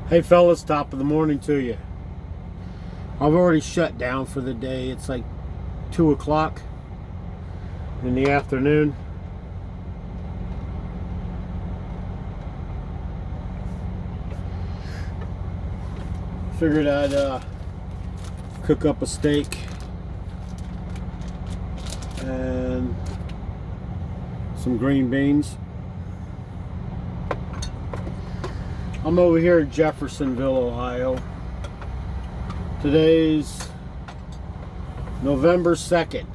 Hey fellas, top of the morning to you. I've already shut down for the day. It's like 2 o'clock in the afternoon. Figured I'd cook up a steak and some green beans. I'm over here in Jeffersonville, Ohio. Today's November 2nd,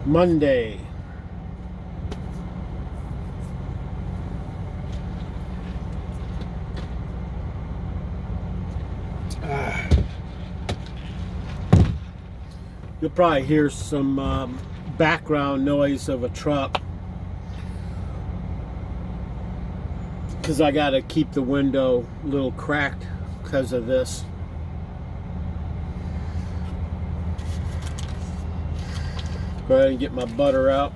Monday. You'll probably hear some background noise of a truck because I got to keep the window a little cracked because of this. Go ahead and get my butter out.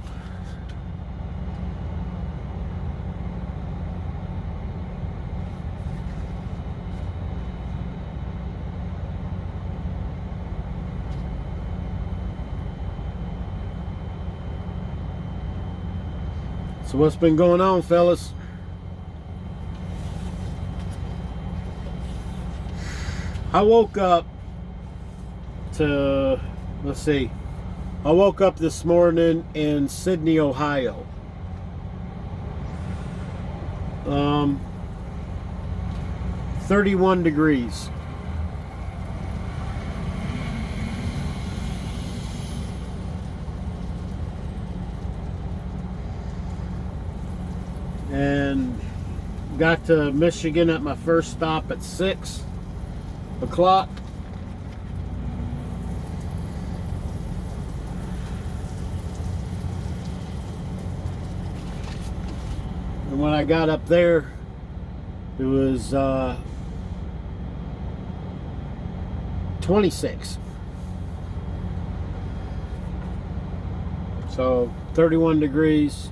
So what's been going on, fellas? I woke up to, let's see, I woke up this morning in Sydney, Ohio. 31 degrees. And got to Michigan at my first stop at 6 o'clock. And when I got up there, it was 26. So 31 degrees.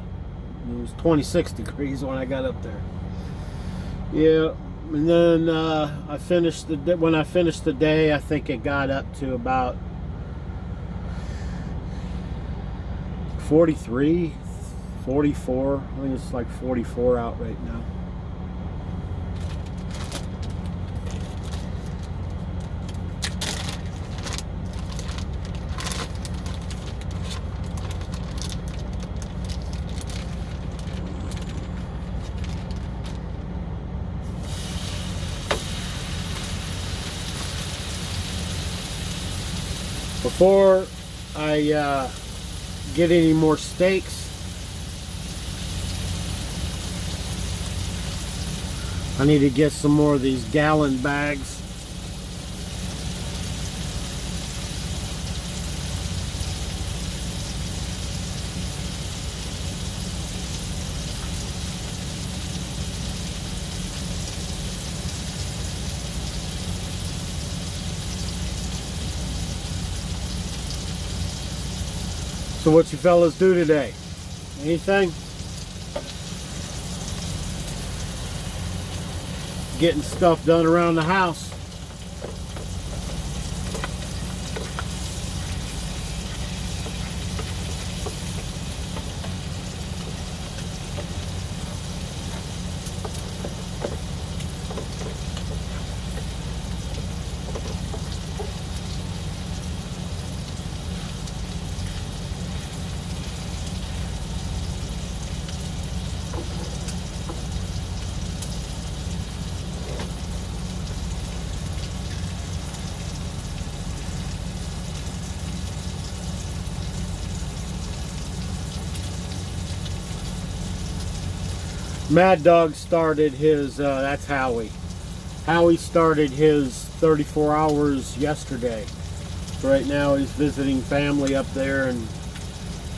It was 26 degrees when I got up there. Yeah, and then I finished when I finished the day, I think it got up to about 43, 44. I think it's like 44 out right now. Before I get any more steaks, I need to get some more of these gallon bags. So what you fellas do today? Anything? Getting stuff done around the house. Mad Dog started his, that's Howie. Howie started his 34 hours yesterday. Right now he's visiting family up there in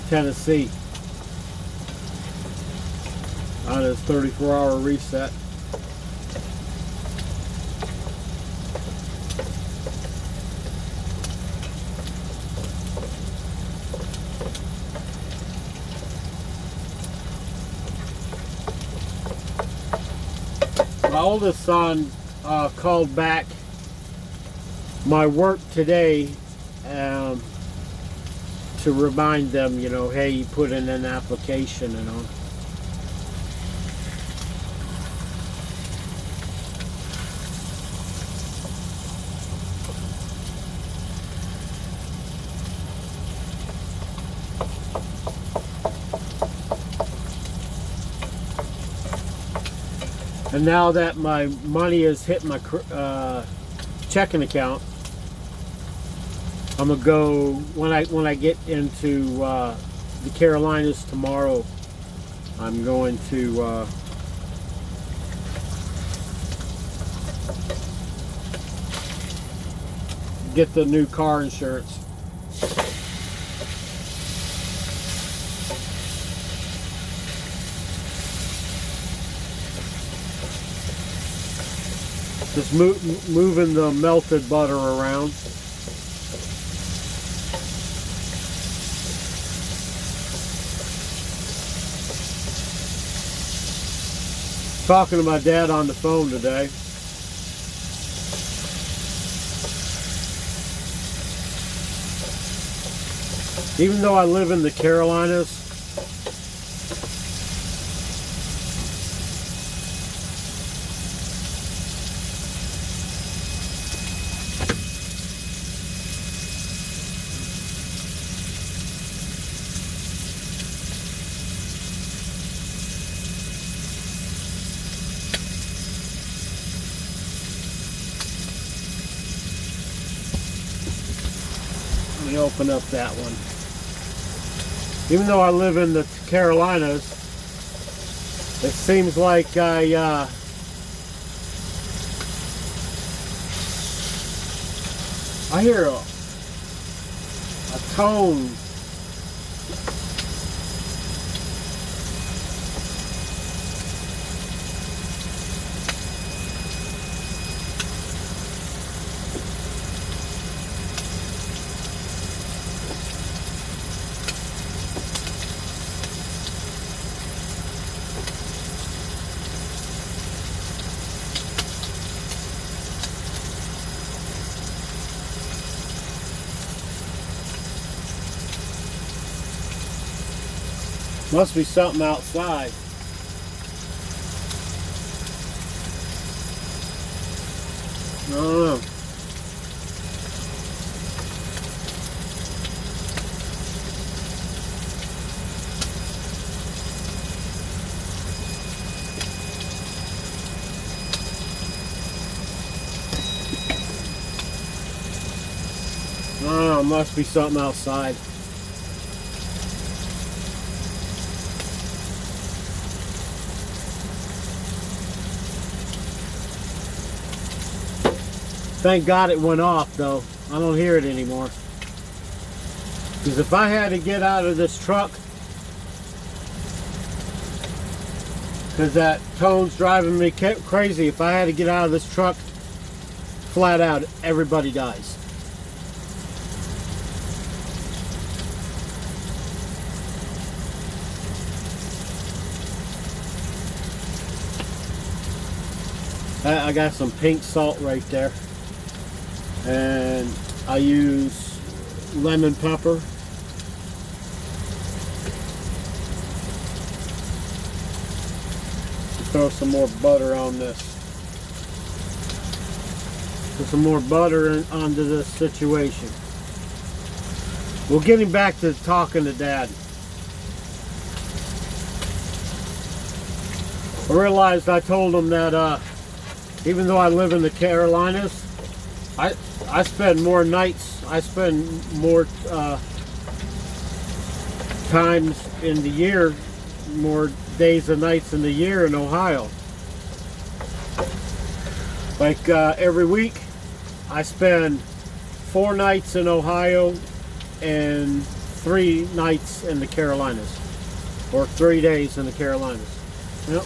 Tennessee on his 34-hour reset. My oldest son called back my work today to remind them, you know, hey, you put in an application and all. And now that my money has hit my checking account, I'm gonna go when I get into the Carolinas tomorrow. I'm going to get the new car insurance. Just moving the melted butter around. Talking to my dad on the phone today. Even though I live in the Carolinas, let me open up that one. Even though I live in the Carolinas, it seems like I hear a tone. Must be something outside. I don't know. I don't know, must be something outside. Thank God it went off though. I don't hear it anymore. Because if I had to get out of this truck, because that tone's driving me crazy, if I had to get out of this truck, flat out, everybody dies. I got some pink salt right there. And I use lemon pepper. Throw some more butter on this. Put some more butter onto this situation. Well, getting back to talking to Dad. I realized I told him that even though I live in the Carolinas, I spend more nights, I spend more times in the year, more days and nights in the year in Ohio. Like every week, I spend 4 nights in Ohio and 3 nights in the Carolinas, or 3 days in the Carolinas. Yep.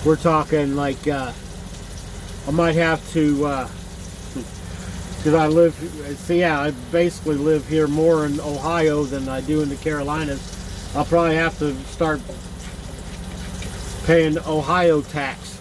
we're talking like I might have to, because I live, see, yeah, I basically live here more in Ohio than I do in the Carolinas. I'll probably have to start paying Ohio tax.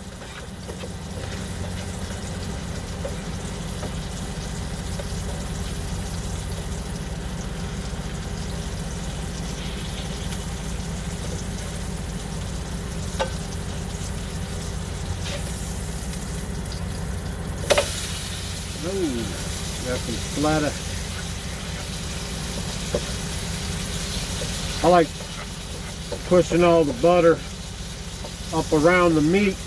Ooh, got some splatter. I like pushing all the butter up around the meat.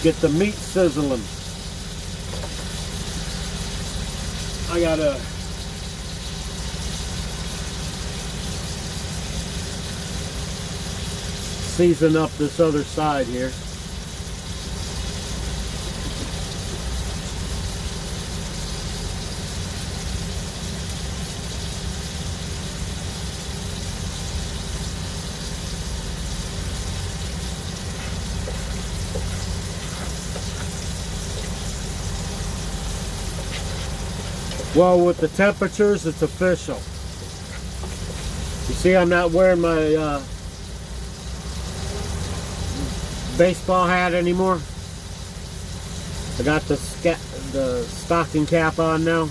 Get the meat sizzling. I gotta season up this other side here. Well, with the temperatures, it's official. You see, I'm not wearing my baseball hat anymore. I got the stocking cap on now.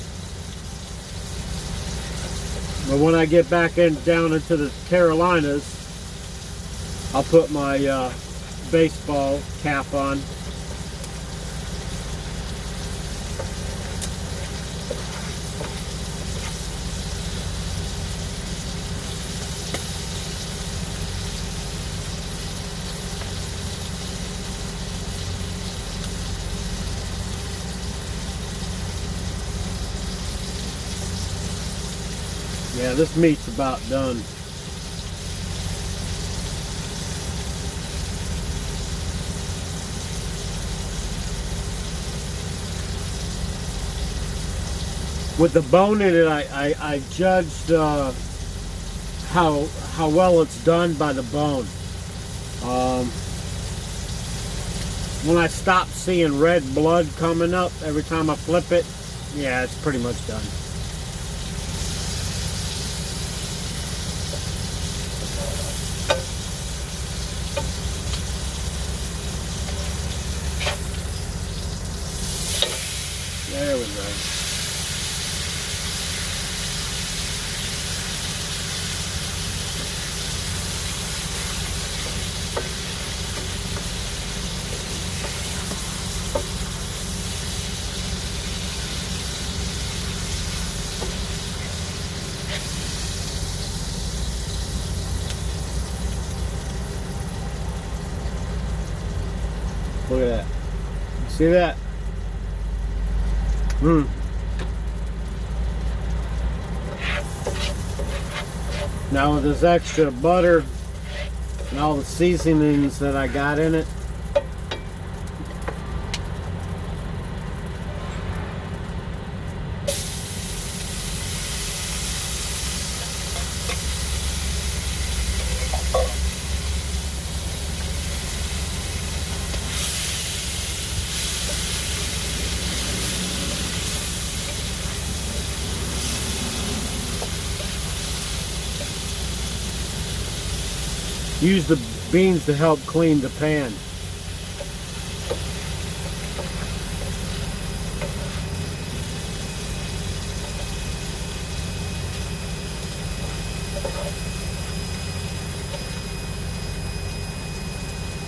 But when I get back down into the Carolinas, I'll put my baseball cap on. Yeah, this meat's about done. With the bone in it, I judged how well it's done by the bone. When I stop seeing red blood coming up every time I flip it, yeah, it's pretty much done. There we go. Look at that. See that? Now with this extra butter and all the seasonings that I got in it, use the beans to help clean the pan.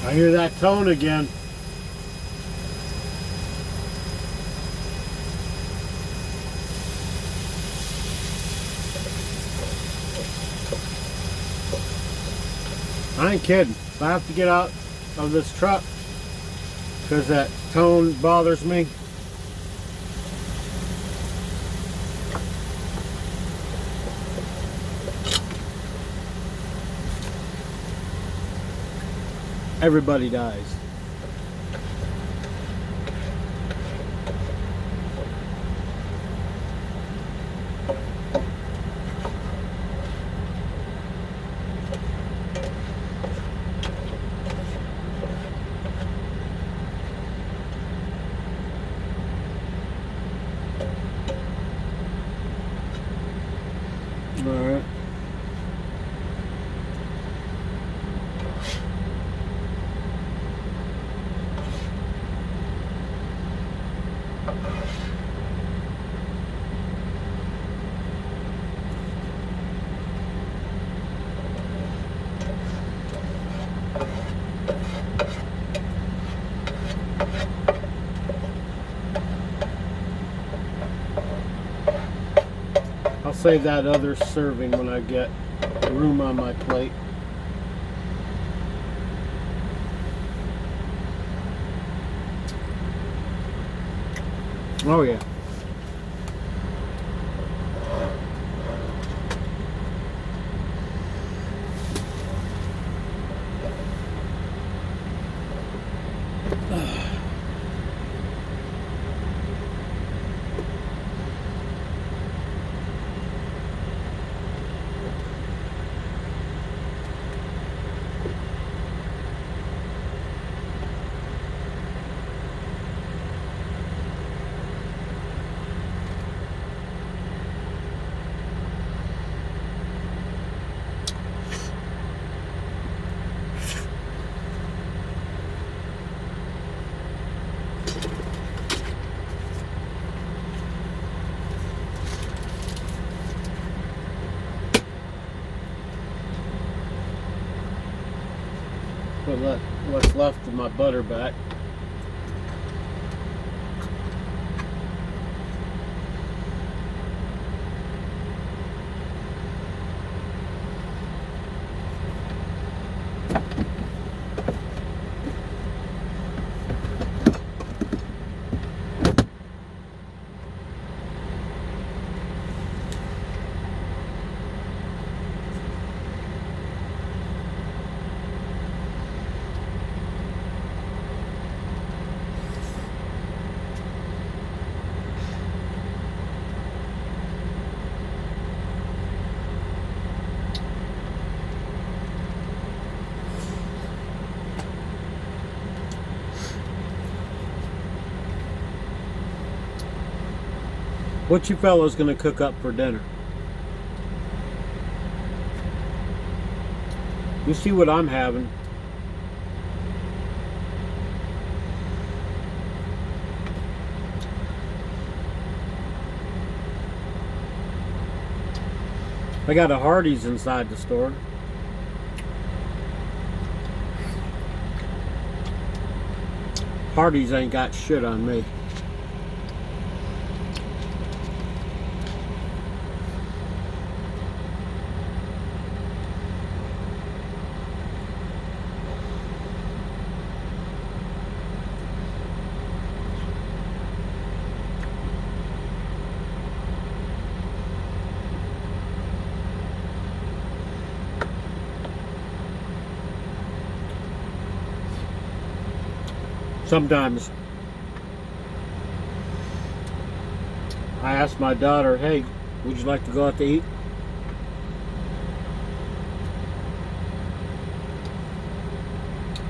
I hear that tone again. I ain't kidding. If I have to get out of this truck because that tone bothers me, everybody dies. All right. I'll save that other serving when I get room on my plate. Oh yeah. Put what's left of my butter back. What you fellas gonna cook up for dinner? You see what I'm having. I got a Hardee's inside the store. Hardee's ain't got shit on me. Sometimes I ask my daughter, hey, would you like to go out to eat?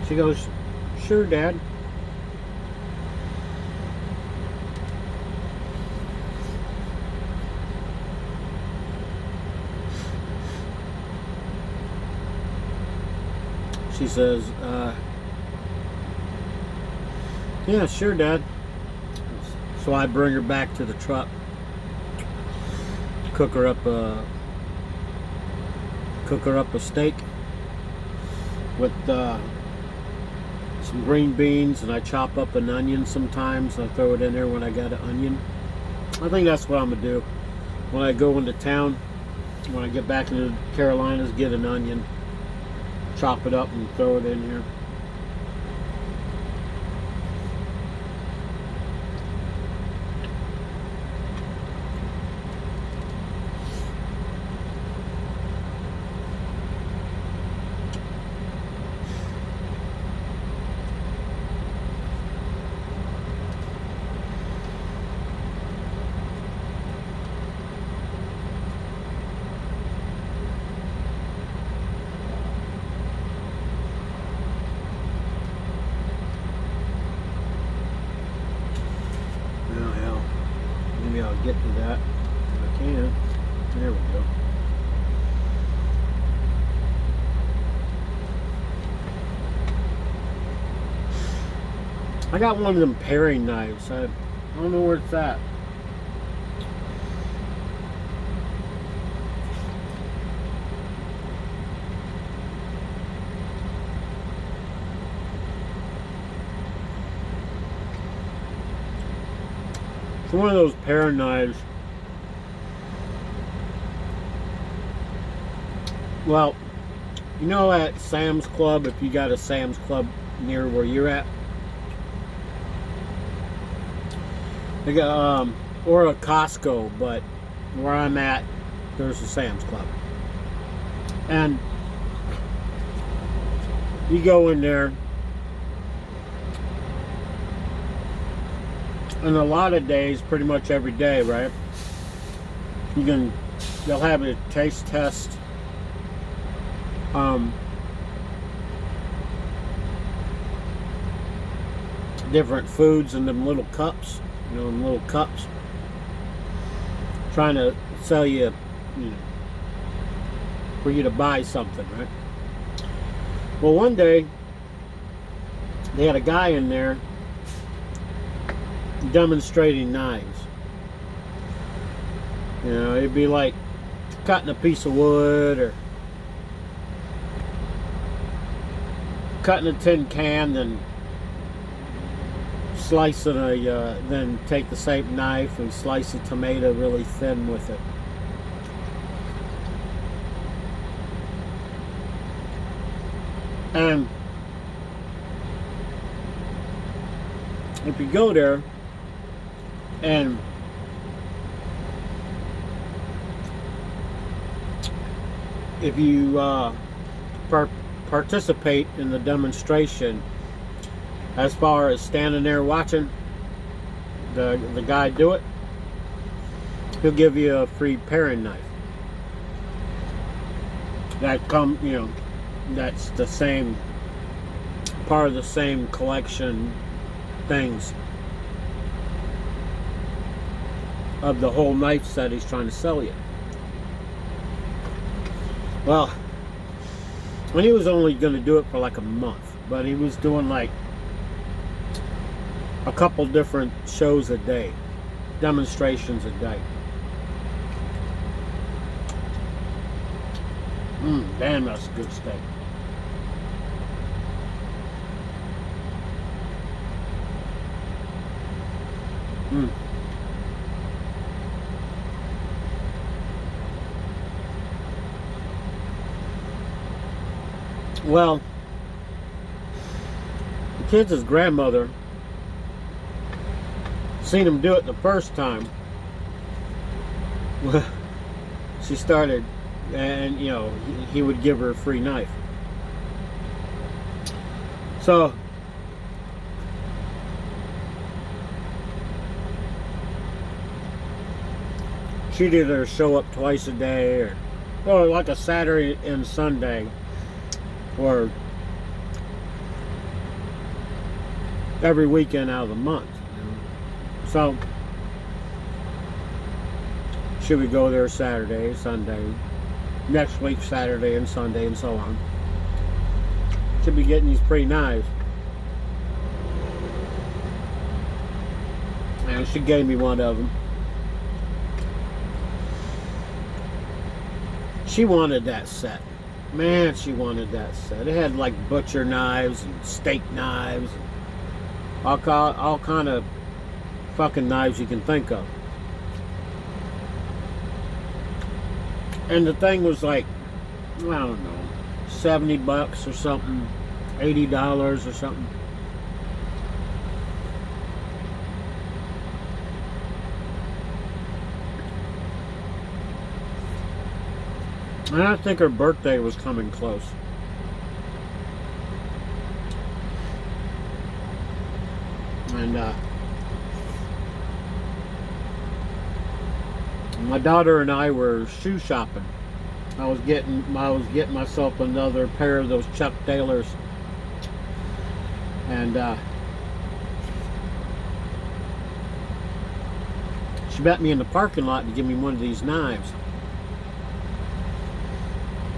She goes, sure, Dad. She says, yeah, sure, Dad. So I bring her back to the truck, cook her up a steak with some green beans, and I chop up an onion sometimes. I throw it in there when I got an onion. I think that's what I'm gonna do when I go into town. When I get back into the Carolinas, get an onion, chop it up, and throw it in here. I got one of them paring knives. I don't know where it's at. It's one of those paring knives. Well, you know at Sam's Club, if you got a Sam's Club near where you're at, they got, or a Costco, but where I'm at, there's a Sam's Club. And you go in there, and a lot of days, pretty much every day, right? They'll have a taste test. Different foods in them little cups, in little cups, trying to sell you, for you to buy something, right? Well, one day they had a guy in there demonstrating knives. It'd be like cutting a piece of wood or cutting a tin can, then slicing then take the same knife and slice a tomato really thin with it. And if you go there and if you participate in the demonstration, as far as standing there watching the guy do it, he'll give you a free paring knife. That's the same part of the same collection things of the whole knife set he's trying to sell you. Well, when he was only going to do it for like a month, but he was doing like a couple different shows a day, demonstrations a day. Damn, that's a good steak. Well, the kid's grandmother seen him do it the first time. Well, she started, and he would give her a free knife. So she'd either show up twice a day, or like a Saturday and Sunday, or every weekend out of the month. So she would go there Saturday, Sunday, next week Saturday and Sunday, and so on. She'd be getting these free knives. And she gave me one of them. She wanted that set. Man, she wanted that set. It had like butcher knives and steak knives and all kind of fucking knives you can think of. And the thing was like, I don't know, $70 or something, $80 or something. And I think her birthday was coming close. And my daughter and I were shoe shopping. I was getting myself another pair of those Chuck Taylors. And she met me in the parking lot to give me one of these knives.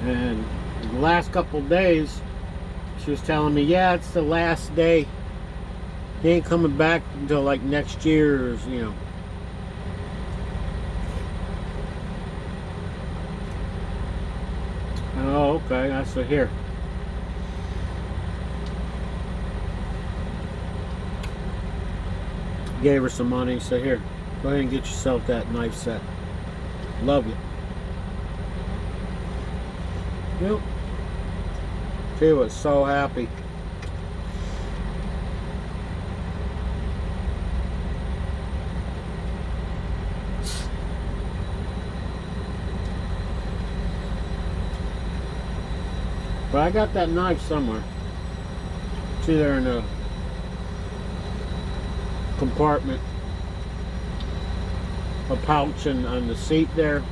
And the last couple of days, she was telling me, yeah, it's the last day He ain't coming back until like next year, you know. Oh, okay. I see here. Gave her some money, so here, go ahead and get yourself that knife set. Love you. Yep. She was so happy. But I got that knife somewhere. It's either in a compartment, a pouch and on the seat there,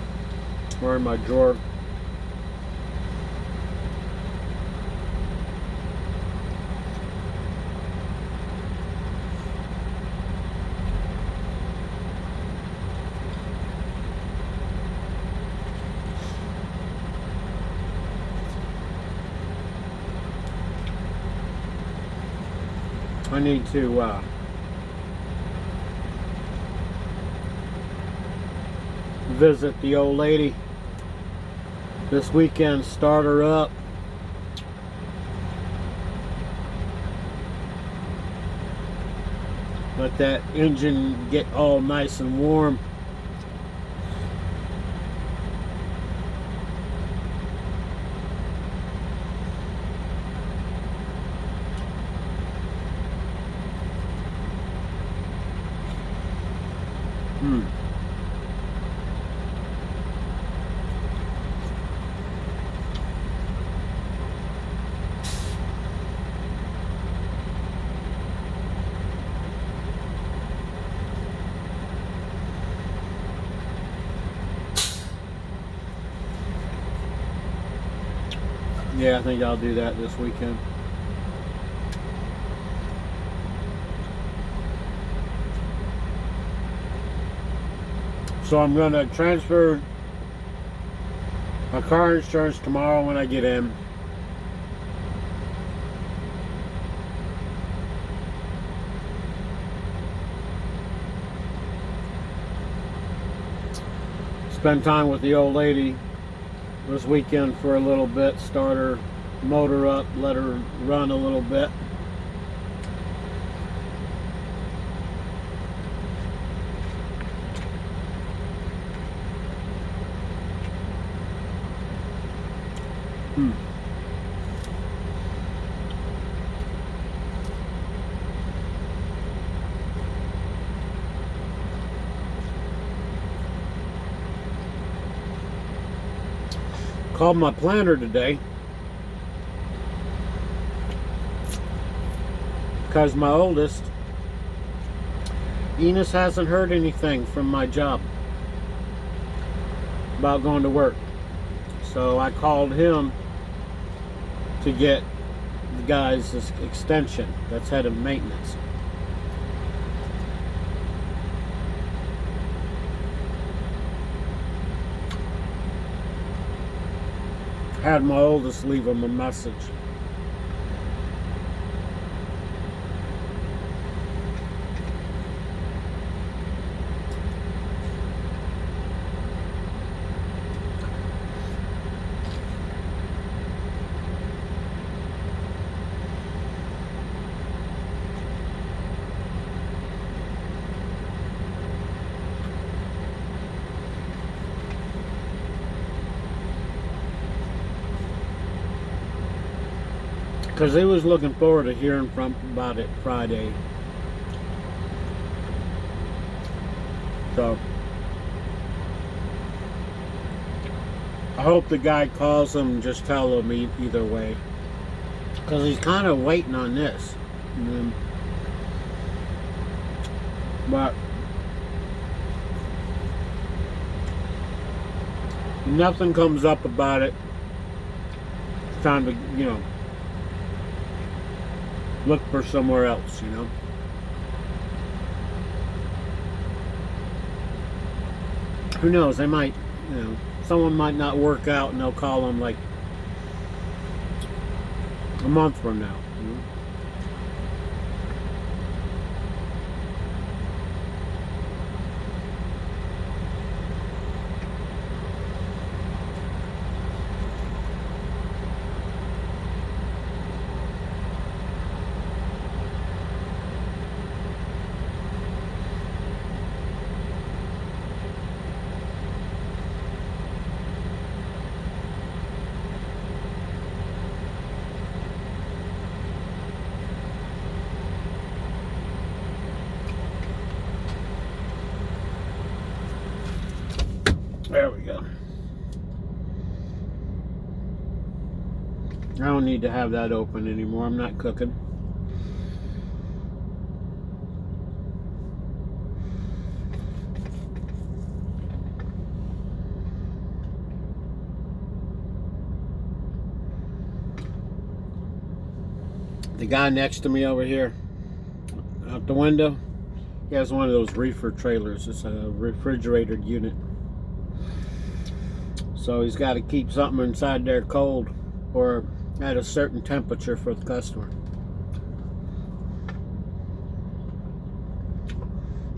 or in my drawer. I need to visit the old lady this weekend, start her up. Let that engine get all nice and warm. Yeah, I think I'll do that this weekend. So I'm going to transfer my car insurance tomorrow when I get in. Spend time with the old lady this weekend for a little bit, start her motor up, let her run a little bit. Called my planner today because my oldest, Enos, hasn't heard anything from my job about going to work. So I called him to get the guy's extension that's head of maintenance. Had my oldest leave him a message. Because he was looking forward to hearing about it Friday. So I hope the guy calls him and just tell him either way. Because he's kind of waiting on this. But nothing comes up about it. It's time to, look for somewhere else, Who knows, they might, someone might not work out and they'll call them like a month from now. I don't need to have that open anymore. I'm not cooking. The guy next to me over here, out the window, he has one of those reefer trailers. It's a refrigerated unit. So he's got to keep something inside there cold or at a certain temperature for the customer.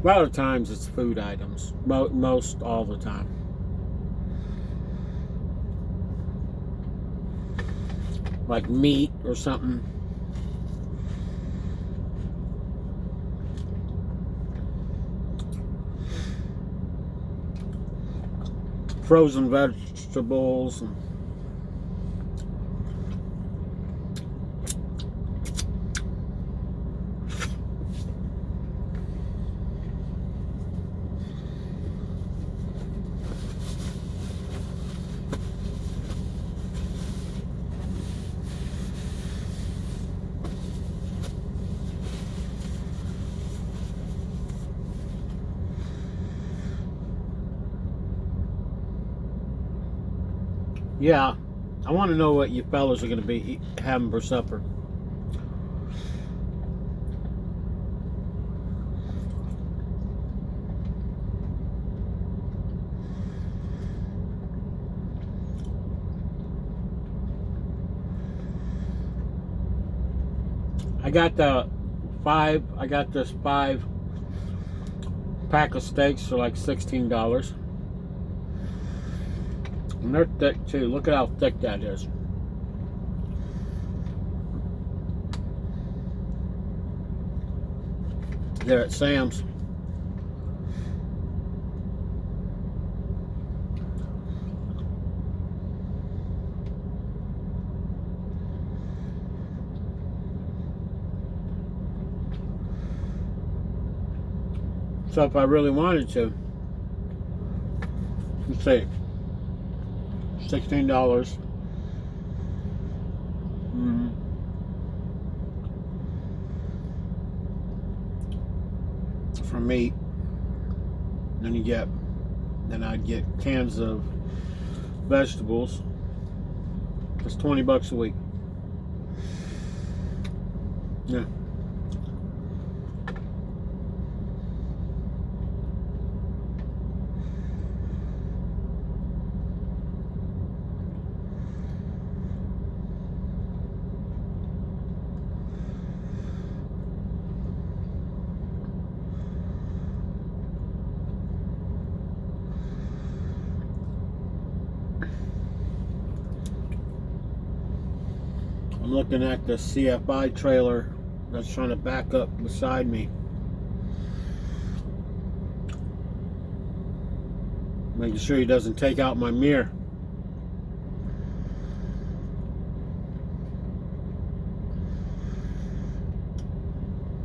A lot of times it's food items. Most all the time. Like meat or something. Frozen vegetables. Yeah, I want to know what you fellas are going to be having for supper. I got this 5 pack of steaks for like $16. And they're thick too. Look at how thick that is. They're at Sam's. So if I really wanted to, let's see, $16. For meat. Then I'd get cans of vegetables. It's $20 a week. Yeah. I'm looking at the CFI trailer that's trying to back up beside me. Making sure he doesn't take out my mirror.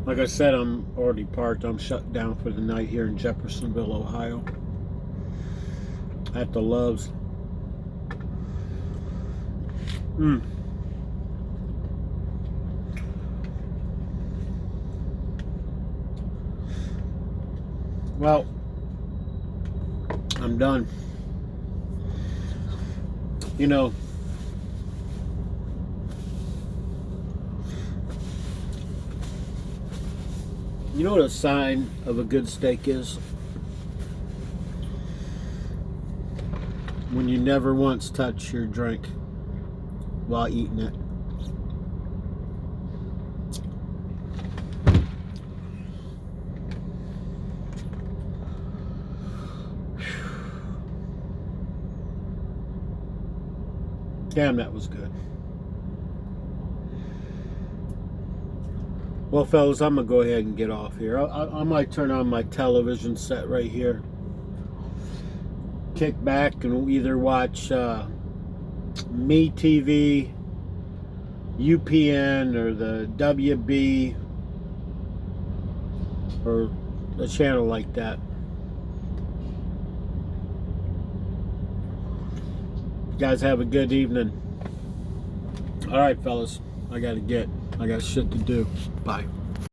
Like I said, I'm already parked. I'm shut down for the night here in Jeffersonville, Ohio. At the Love's. Well, I'm done. You know what a sign of a good steak is? When you never once touch your drink while eating it. Damn, that was good. Well, fellas, I'm going to go ahead and get off here. I might turn on my television set right here. Kick back and either watch Me TV, UPN, or the WB, or a channel like that. You guys have a good evening. All right, fellas. I got shit to do. Bye.